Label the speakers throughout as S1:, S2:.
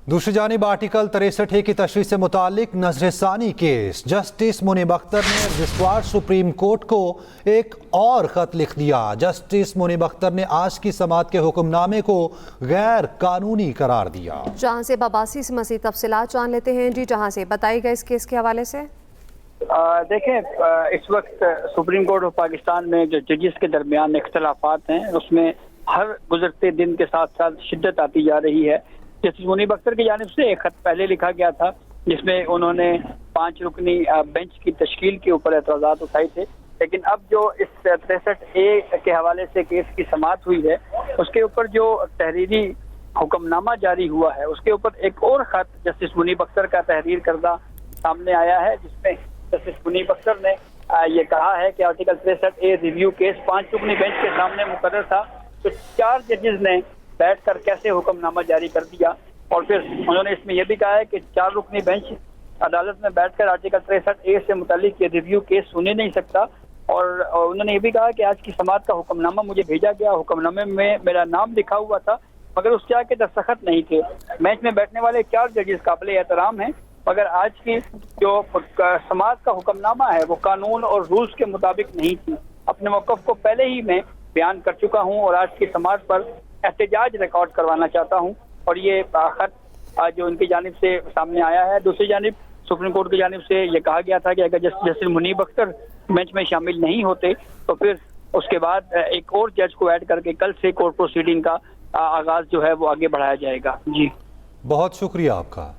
S1: दूसरी जानिब आर्टिकल 63 की तशरीह से मुतालिक नजरसानी केस, जस्टिस मुनीब अख्तर ने रजिस्ट्रार सुप्रीम कोर्ट को एक और खत लिख दिया। जस्टिस मुनीब अख्तर ने आज की समाअत के हुक्मनामे को गैर कानूनी करार दिया।
S2: जहां से बाबासी से मज़ीद तफसीलात जान लेते हैं। जी, जहां से बताइएगा इस केस के हवाले से।
S3: देखें, इस वक्त सुप्रीम कोर्ट ऑफ पाकिस्तान में जो जजेस के दरमियान इख्तलाफात हैं, उसमें हर गुजरते दिन के साथ साथ शिद्दत आती जा रही है। जस्टिस मुनीब अख्तर की जानिब से एक खत पहले लिखा गया था जिसमें उन्होंने 5 रुकनी बेंच की तश्कील के ऊपर एतराज़ात उठाए थे, लेकिन अब जो इस 63A के हवाले से केस की समाअत हुई है उसके ऊपर जो तहरीरी हुक्मनामा जारी हुआ है उसके ऊपर एक और खत जस्टिस मुनीब अख्तर का तहरीर करदा सामने आया है, जिसमें जस्टिस मुनीब अख्तर ने ये कहा है कि आर्टिकल 63A रिव्यू केस 5 रुकनी बेंच के सामने मुकर्रर था, तो 4 जजेस ने बैठकर कैसे हुक्मनामा जारी कर दिया। और फिर उन्होंने इसमें यह भी कहा है कि 4 रुकनी बेंच अदालत में बैठकर आर्टिकल 63A से मुतालिक ये रिव्यू केस सुने नहीं सकता। और उन्होंने ये भी कहा कि आज की समाअत का हुक्मनामा मुझे भेजा गया, हुक्मनामे में मेरा नाम लिखा हुआ था मगर उस चाह के दस्तखत नहीं थे। बेंच में बैठने वाले 4 जजेस काबिल एहतराम हैं, मगर आज की जो समाअत का हुक्मनामा है वो कानून और रूल्स के मुताबिक नहीं थी। अपने मौक़िफ़ को पहले ही मैं बयान कर चुका हूँ और आज की समाअत पर एहतजाज रिकॉर्ड करवाना चाहता हूँ। और ये खत जो उनकी जानिब से सामने आया है। दूसरी जानिब सुप्रीम कोर्ट की जानिब से ये कहा गया था कि अगर जस्टिस मुनीब अख्तर बेंच में शामिल नहीं होते तो फिर उसके बाद एक और जज को ऐड करके कल से कोर्ट प्रोसीडिंग का आगाज जो है वो आगे बढ़ाया जाएगा। जी,
S1: बहुत शुक्रिया आपका।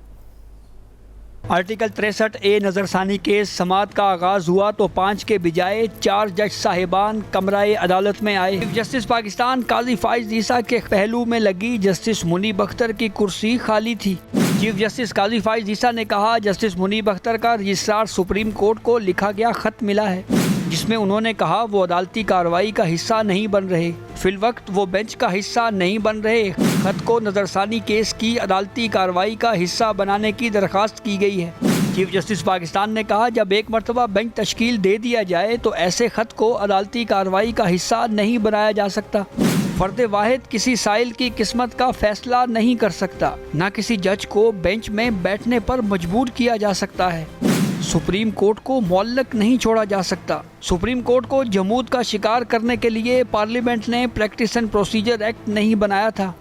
S4: आर्टिकल 63A नज़रसानी केस समाअत का आगाज़ हुआ तो 5 के बजाय 4 जज साहिबान कमराए अदालत में आए। चीफ जस्टिस पाकिस्तान काजी फाइज ईसा के पहलू में लगी जस्टिस मुनीब अख्तर की कुर्सी खाली थी। चीफ जस्टिस काजी फाइज ईसा ने कहा, जस्टिस मुनीब अख्तर का रजिस्ट्रार सुप्रीम कोर्ट को लिखा गया खत मिला है जिसमें उन्होंने कहा वो अदालती कार्रवाई का हिस्सा नहीं बन रहे, फिलवक्त वो बेंच का हिस्सा नहीं बन रहे। खत को नजरसानी केस की अदालती कार्रवाई का हिस्सा बनाने की दरख्वास्त की गई है। चीफ जस्टिस पाकिस्तान ने कहा, जब एक मरतबा बेंच तश्कील दे दिया जाए तो ऐसे खत को अदालती कार्रवाई का हिस्सा नहीं बनाया जा सकता। फर्द वाहिद किसी साइल की किस्मत का फैसला नहीं कर सकता, न किसी जज को बेंच में बैठने पर मजबूर किया जा सकता है। सुप्रीम कोर्ट को मुअल्लक नहीं छोड़ा जा सकता। सुप्रीम कोर्ट को जमूद का शिकार करने के लिए पार्लियामेंट ने प्रैक्टिस एंड प्रोसीजर एक्ट नहीं बनाया था।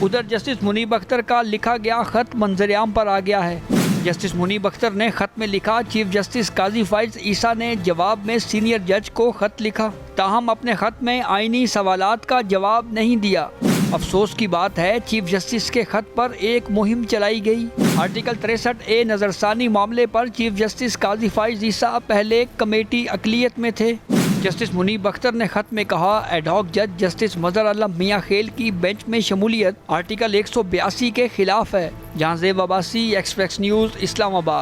S4: उधर जस्टिस मुनीब अख्तर का लिखा गया खत मंजरेआम पर आ गया है। जस्टिस मुनीब अख्तर ने खत में लिखा, चीफ जस्टिस काजी फाइज ईसा ने जवाब में सीनियर जज को खत लिखा, ताहम अपने खत में आईनी सवालात का जवाब नहीं दिया। अफसोस की बात है चीफ जस्टिस के खत पर एक मुहिम चलाई गई। आर्टिकल 63A नजरसानी मामले पर चीफ जस्टिस काजी फाइज ईसा पहले कमेटी अकलियत में थे। जस्टिस मुनीब अख्तर ने खत में कहा, एडहॉक जज जस्टिस मजहर आलम मियां खेल की बेंच में शमूलियत आर्टिकल 182 के खिलाफ है। जहां ज़ेब अब्बासी, एक्सप्रेस न्यूज़, इस्लामाबाद।